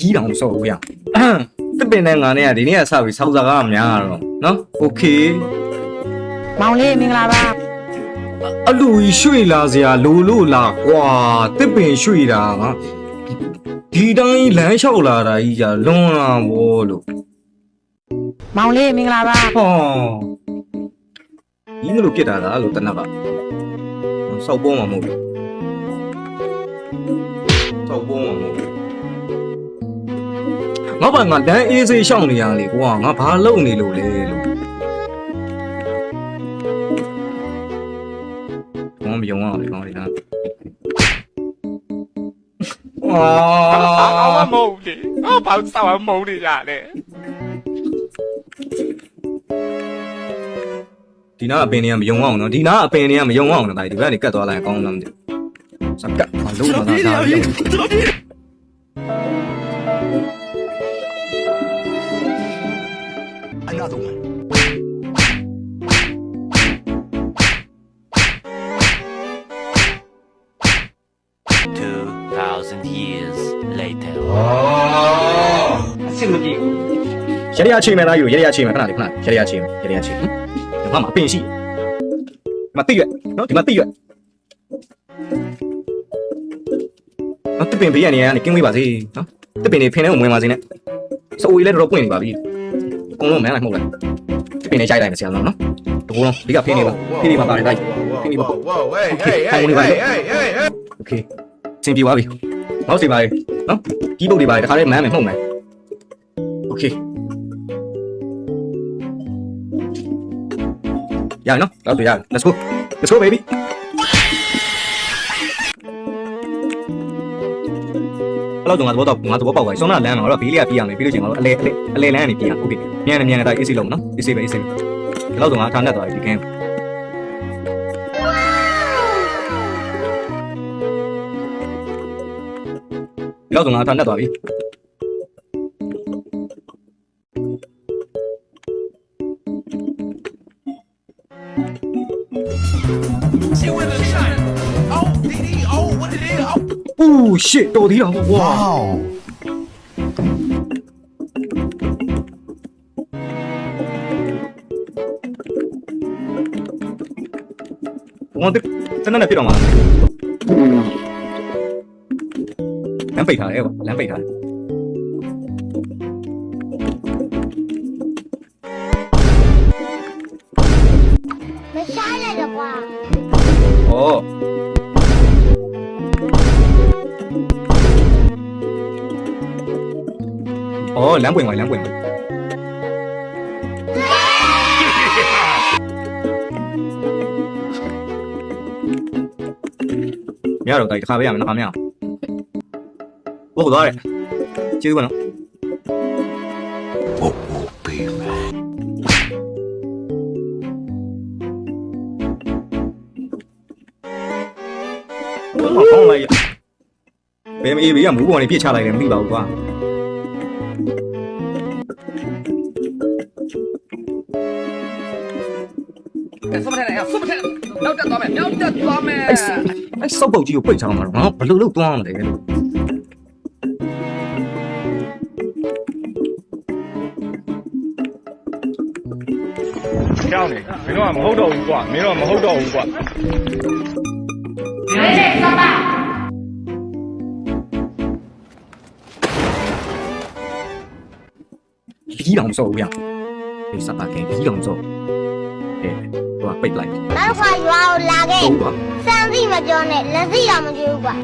လီတောင်စော်ဘူးရတစ်ပင်နဲ့ငါနဲ့ကဒီနေ့ကစပြီးစောက်စားကားများတော့နော်โอเคမောင်လေးမင်္ဂလာပါအလူကြီးရွှေ့လာစရာလိုလို့လားကွာတစ်ပင်ရွှေ့တာငါဒီတိုင်းလမ်းလျှောက်လာတာကြီးじゃလွန်လာဘောလို့မောင်လေးမင်္ဂလာပါဟောဒီမလို့ပြစ်တာလားလို့တနက်ကစောက်ပေါ်မှာမဟုတ်ဘူးစောက်ပေါ်မှာမဟုတ်ဘူးငါဘာငါလမ်းအေးစေးရှောင်းနေရလေကွာငါဘာလုပ်နေလို့လဲလို့ဘာမယုံအောင်လေကောင်းလေလား啊，冇的，我跑手啊冇的呀嘞。ဒီနာအပင်တွေကမယုံအောင်နော်ဒီနာအပင်တွေကမယုံအောင်နော်ဒါဒီဘက်ကနေကတ်သွားလိုက်အကောင်းလားမသိဘူးစကတ်မလုံးတော့ဒါAnother one. Years later. အဆင်မပြေဘူးရရချင်းမဲ့လားယူရရချင်းမဲ့ခဏလေးခဏရရချင်းရရချင်းငါမအပင်ရှိမတိရွက်နော်ဒီမှာတိရွက်နော်တစ်ပင်ဘေးကနေကင်းဝေးပါစေနော်တစ်ပင်နေဖင်ထဲကိုဝင်ပါစေနဲ့စိုးရီလည်းတော့ပွင့်နေပါပြီအကုန်လုံးမန်းလိုက်မဟုတ်လားတစ်ပင်နေကြိုက်လိုက်မယ်ဆရာနော်တကူလုံးဒီကဖင်နေပါဖင်နေပါပါတယ်တိုက်ဖင်နေပါโอเคစင်ပြေပါပြီနောက်စီပါလေနော်ကြီးပုတ်တွေပါလေတခါလေးမန်းမယ်မှုတ်မယ်โอเคရနော်တော့တွေ့ရ let's go baby ဘယ်လောက်တော့ငါသဘောပေါက်ပါစေစောနာလမ်းမှာတော့ဘေးလေးကပြေးရမယ်ပြီးလို့ချင်းငါတို့အလဲလမ်းကနေပြေးရโอเคမြန်နေတိုက်အေးစိလုံးနော်အေးစိပဲဘယ်လောက်တော့ငါထားနေတော့ဒီကင်းလောက်တော့ငါထားနေတော့ပြီOh shit တော်သေးတော့ဝါ我真的别动嘛，两倍他来吧，两倍他。没杀人的话。哦。哦，两倍嘛，两倍嘛。မရတော့တိုက်တစ်ခါပဲရမယ်နော်ခါမရအောင်ဘုတ်သွားတယ်ကျေးဇူးပါနော်ကောင်းလိုက်ရဘယ်မအေးဘေးကမူးပေါ်နေပြစ်ချလိုက်တယ်မသိပါဘူးကွာ什么天呀？什么天？要这多没？要这多没？အဲ့စောက်ပုတ်ကြီးကိုပိတ်ချအောင်မှာတော့ငါဘယ်လိုလုပ်သွားမလဲလို့ကြောက်နေမင်းတို့ကမဟုတ်တော့ဘူးကွာမင်းတို့ကမဟုတ်တော့ဘူးကွာ没事，走吧。လီတောင်စော်ဘူးရဒီစပါကဲလီတောင်စော်ဟိုကပိတ်လိုက်နောက်ခါရွာကိုလာခဲ့ဟုတ်ပါစမ်းစီမပြောနဲ့လက်စီတော့မကြွဘူးကွာ